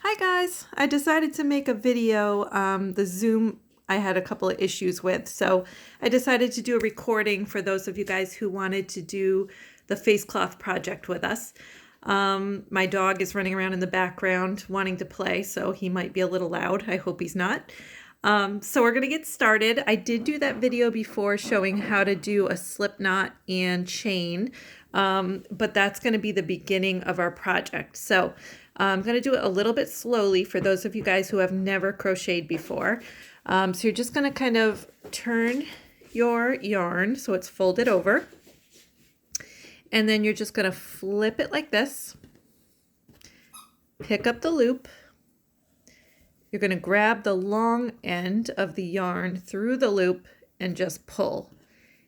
Hi guys, I decided to make a video. The Zoom I had a couple of issues with, so I decided to do a recording for those of you guys who wanted to do the face cloth project with us. My dog is running around in the background wanting to play, so he might be a little loud. I hope he's not. So we're gonna get started. I did do that video before showing how to do a slip knot and chain, but that's gonna be the beginning of our project. So I'm going to do it a little bit slowly for those of you guys who have never crocheted before. So you're just going to kind of turn your yarn so it's folded over. And then you're just going to flip it like this. Pick up the loop. You're going to grab the long end of the yarn through the loop and just pull.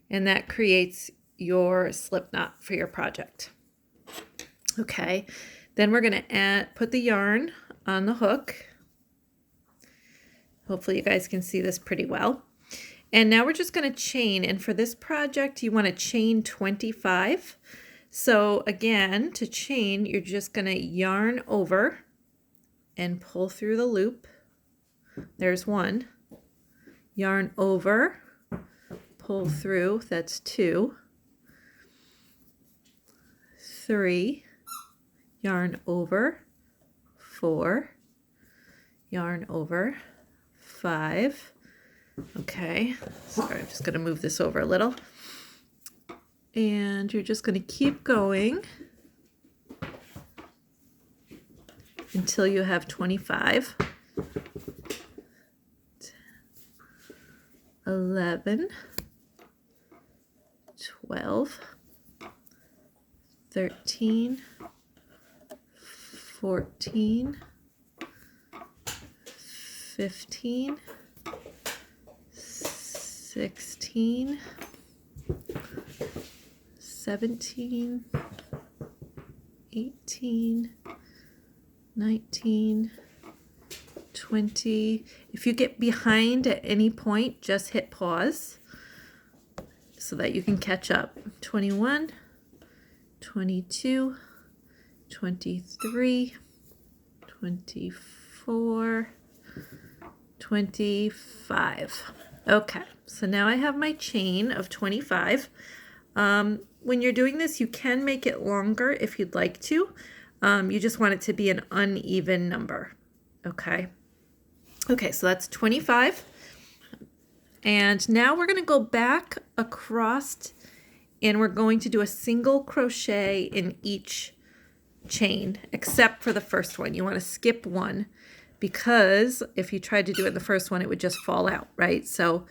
And that creates your slip knot for your project. Okay. Then we're going to put the yarn on the hook. Hopefully you guys can see this pretty well. And now we're just going to chain. And for this project, you want to chain 25. So again, to chain, you're just going to yarn over and pull through the loop. There's one. Yarn over, pull through. That's 2. 3. Yarn over, 4, yarn over, 5. Okay, sorry, I'm just going to move this over a little. And you're just going to keep going until you have 25. 11, 12, 13, 14, 15, 16, 17, 18, 19, 20. If you get behind at any point, just hit pause so that you can catch up. 21, 22, 23, 24, 25. Okay, so now I have my chain of 25. When you're doing this, you can make it longer if you'd like to. You just want it to be an uneven number. Okay. Okay, so that's 25. And now we're going to go back across and we're going to do a single crochet in each chain except for the first one. You want to skip one because if you tried to do it in the first one, it would just fall out, right? So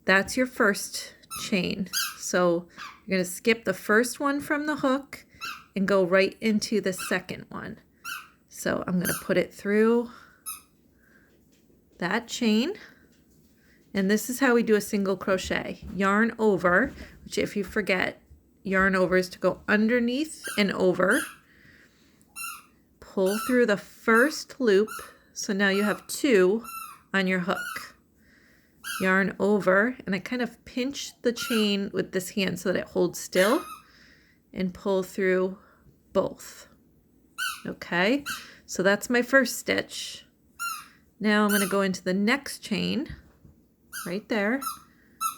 that's your first chain. So you're going to skip the first one from the hook and go right into the second one. So I'm going to put it through that chain. And this is how we do a single crochet. Yarn over, which if you forget, yarn over is to go underneath and over. Pull through the first loop. So now you have 2 on your hook. Yarn over, and I kind of pinch the chain with this hand so that it holds still, and pull through both. Okay, so that's my first stitch. Now I'm going to go into the next chain, right there,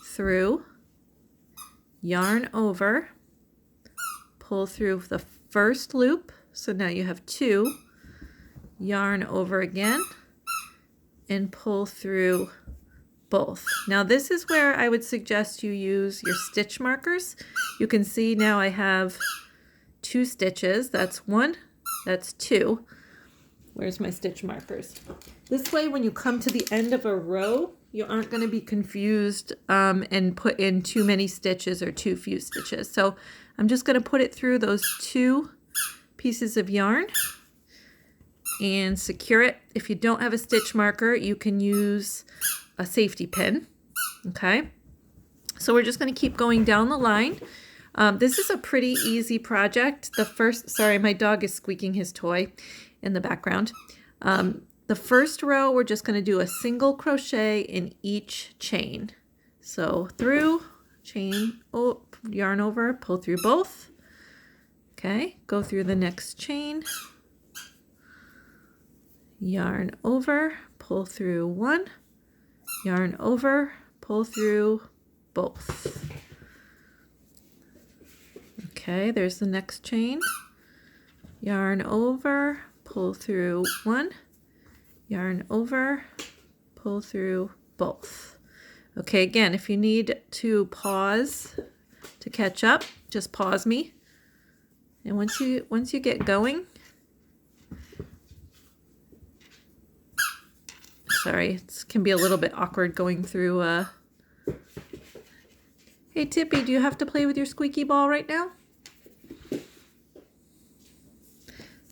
through, yarn over, pull through the first loop. So now you have 2, yarn over again, and pull through both. Now this is where I would suggest you use your stitch markers. You can see now I have 2 stitches. That's 1, that's 2. Where's my stitch markers? This way when you come to the end of a row, you aren't going to be confused and put in too many stitches or too few stitches. So I'm just going to put it through those 2 pieces of yarn and secure it. If you don't have a stitch marker, you can use a safety pin. Okay, so we're just going to keep going down the line. This is a pretty easy project. Sorry, my dog is squeaking his toy in the background. The first row, we're just going to do a single crochet in each chain. So through, chain, yarn over, pull through both. Okay, go through the next chain, yarn over, pull through one, yarn over, pull through both. Okay, there's the next chain. Yarn over, pull through one, yarn over, pull through both. Okay, again, if you need to pause to catch up, just pause me. And once you get going, sorry, it can be a little bit awkward going through. Hey Tippy, do you have to play with your squeaky ball right now?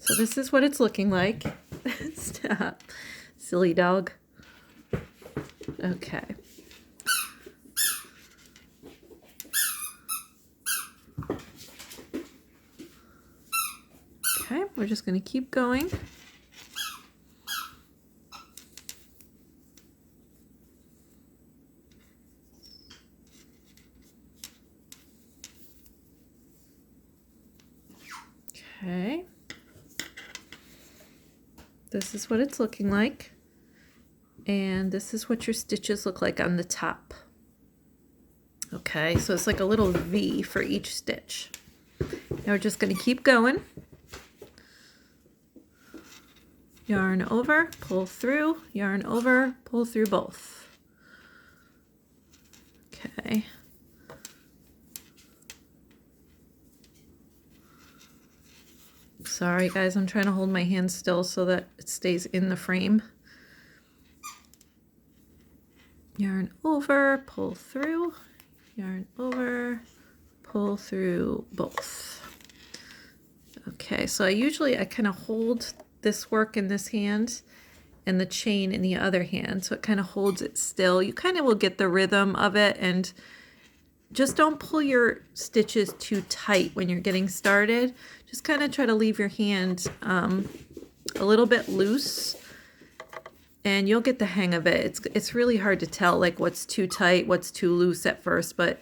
So this is what it's looking like. Stop, silly dog. Okay. Okay, we're just going to keep going. Okay. This is what it's looking like. And this is what your stitches look like on the top. Okay, so it's like a little V for each stitch. Now we're just going to keep going. Yarn over, pull through, yarn over, pull through both. Okay. Sorry guys, I'm trying to hold my hand still so that it stays in the frame. Yarn over, pull through, yarn over, pull through both. Okay, so I kind of hold this work in this hand and the chain in the other hand, so it kind of holds it still. You kind of will get the rhythm of it, and just don't pull your stitches too tight when you're getting started. Just kind of try to leave your hand a little bit loose, and you'll get the hang of it. It's really hard to tell like what's too tight, what's too loose at first, but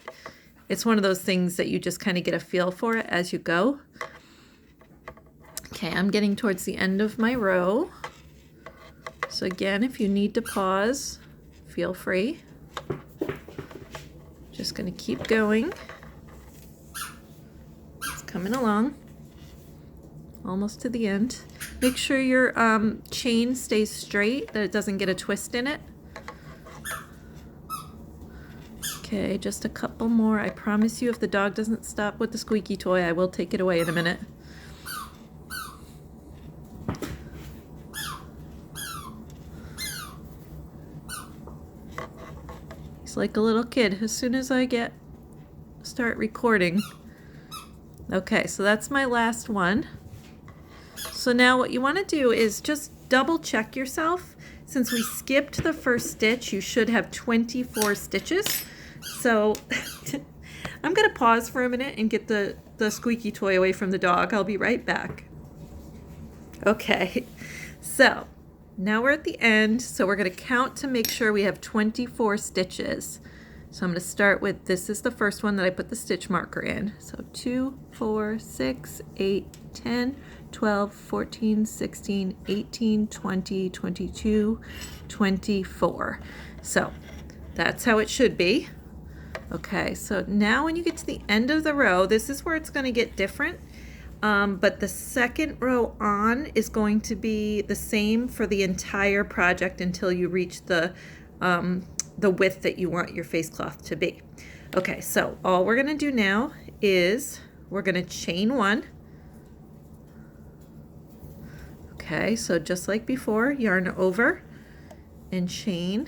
it's one of those things that you just kind of get a feel for it as you go. Okay, I'm getting towards the end of my row. So again, if you need to pause, feel free. Just going to keep going. It's coming along. Almost to the end. Make sure your chain stays straight, that it doesn't get a twist in it. Okay, just a couple more. I promise you, if the dog doesn't stop with the squeaky toy, I will take it away in a minute. He's like a little kid as soon as I start recording. Okay, so that's my last one. So now what you want to do is just double check yourself. Since we skipped the first stitch, you should have 24 stitches. So I'm going to pause for a minute and get the squeaky toy away from the dog. I'll be right back. Okay, so now we're at the end. So we're going to count to make sure we have 24 stitches. So I'm going to start with, this is the first one that I put the stitch marker in. So 2, 4, 6, 8, 10, 12, 14, 16, 18, 20, 22, 24. So that's how it should be. Okay, so now when you get to the end of the row, this is where it's going to get different. But the second row on is going to be the same for the entire project until you reach the width that you want your face cloth to be. Okay, so all we're going to do now is we're going to chain one. Okay, so just like before, yarn over and chain.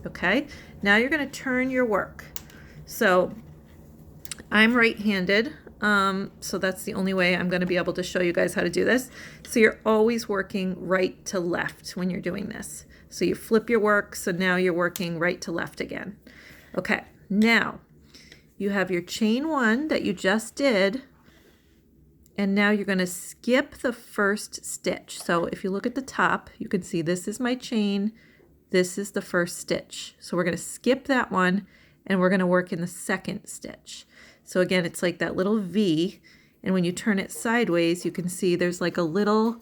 Okay, now you're going to turn your work. So I'm right-handed, so that's the only way I'm going to be able to show you guys how to do this. So you're always working right to left when you're doing this. So you flip your work, so now you're working right to left again. Okay, now you have your chain one that you just did, and now you're going to skip the first stitch. So if you look at the top, you can see this is my chain, this is the first stitch. So we're going to skip that one, and we're going to work in the second stitch. So again, it's like that little V, and when you turn it sideways, you can see there's like a little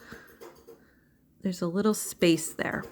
there's a little space there.